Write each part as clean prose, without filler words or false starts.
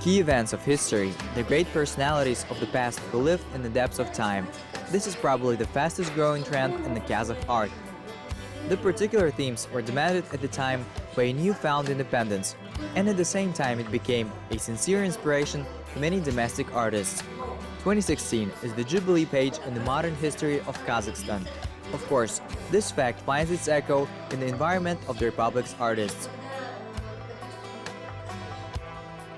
Key events of history, the great personalities of the past who lived in the depths of time. This is probably the fastest growing trend in the Kazakh art. The particular themes were demanded at the time by a newfound independence, and at the same time it became a sincere inspiration to many domestic artists. 2016 is the Jubilee page in the modern history of Kazakhstan. Of course, this fact finds its echo in the environment of the Republic's artists.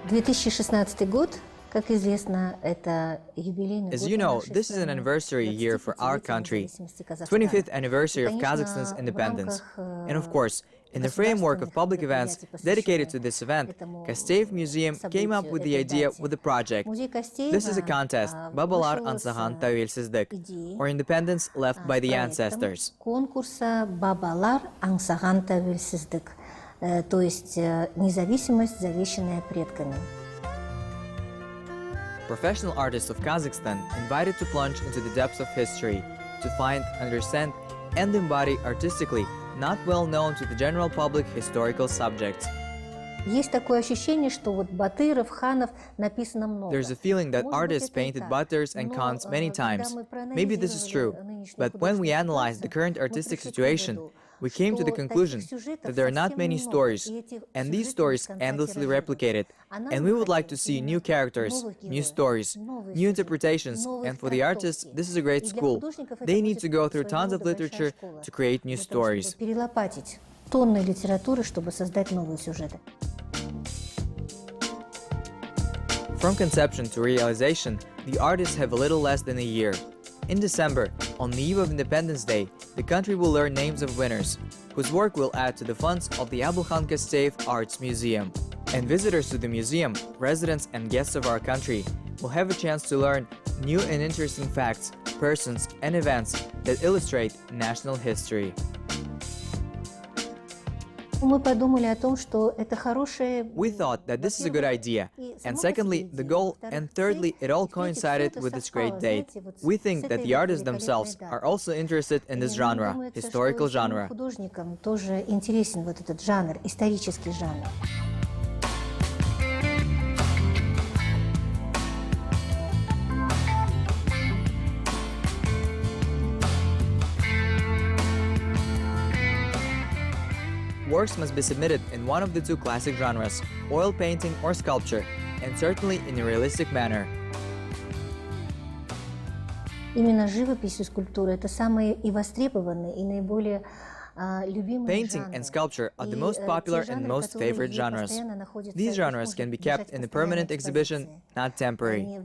2016 год, как известно, это юбилейный год. As you know, this is an anniversary year for our country, 25th anniversary of Kazakhstan's independence. And of course, in the framework of public events dedicated to this event, Kastev Museum came up with the idea with the project. This is a contest, Babalar Ansaghan Tawelsizdik, or independence left by the ancestors. Конкурса Babalar Ansaghan Tawelsizdik, то есть независимость, завещанная предками. Professional artists of Kazakhstan invited to plunge into the depths of history, to find, understand, and embody artistically not well known to the general public historical subjects. Есть такое ощущение, что вот Батыров, Ханов написано много. There's a feeling that artists painted Butters and Khans many times. Maybe this is true, but when we analyzed the current artistic situation, we came to the conclusion that there are not many stories, and these stories endlessly replicated, and we would like to see new characters, new stories, new interpretations, and for the artists, this is a great school. They need to go through tons of literature to create new stories. Перелопатить тонны литературы, чтобы создать новые сюжеты. From conception to realization, the artists have a little less than a year. In December, on the eve of Independence Day, the country will learn names of winners, whose work will add to the funds of the Abulkhan Kastev Arts Museum. And visitors to the museum, residents and guests of our country, will have a chance to learn new and interesting facts, persons, and events that illustrate national history. Мы подумали о том, что это хорошее. We thought that this is a good idea, and secondly, the goal, and thirdly, it all coincided with this great date. We think that the artists themselves are also interested in this genre, historical genre. Художникам тоже интересен вот этот жанр, исторический жанр. Works must be submitted in one of the two classic genres, oil painting or sculpture, and certainly in a realistic manner. Именно живопись и скульптура – это самые и востребованные, и наиболее любимые Painting and sculpture are the most popular and most favorite genres. These genres can be kept in a permanent exhibition, not temporary.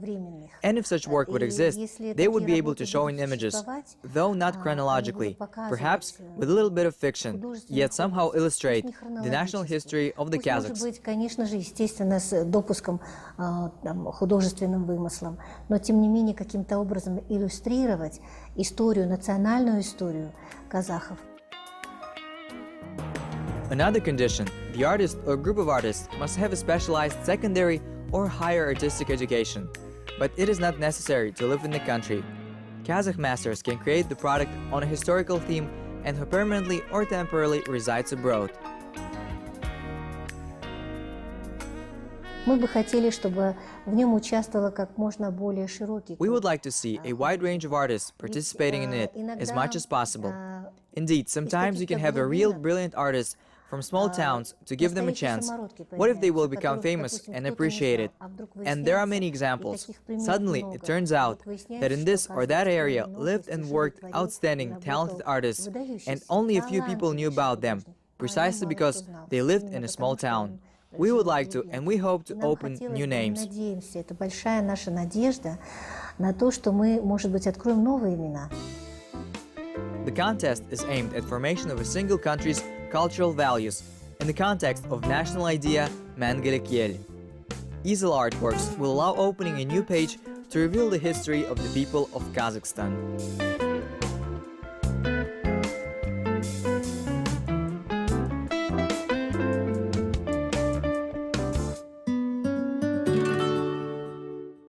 And if such work would exist, they would be able to show in images, though not chronologically, perhaps with a little bit of fiction, yet somehow illustrate the national history of the Kazakhs. Конечно же, естественно, с допуском художественным вымыслом, но тем не менее каким-то образом иллюстрировать историю, национальную историю казахов. Another condition, the artist or group of artists must have a specialized secondary or higher artistic education. But it is not necessary to live in the country. Kazakh masters can create the product on a historical theme and who permanently or temporarily resides abroad. Мы бы хотели, чтобы в нем участвовало как можно более широкий круг. We would like to see a wide range of artists participating in it as much as possible. Indeed, sometimes you can have a real brilliant artist from small towns to give them a chance. What if they will become famous and appreciated? And there are many examples. Suddenly, it turns out that in this or that area lived and worked outstanding, talented artists, and only a few people knew about them, precisely because they lived in a small town. We would like to, and we hope to open new names. Это большая наша надежда на то, что мы, может быть, откроем новые имена. The contest is aimed at formation of a single country's cultural values in the context of national idea Mangelik Yel. Easel artworks will allow opening a new page to reveal the history of the people of Kazakhstan.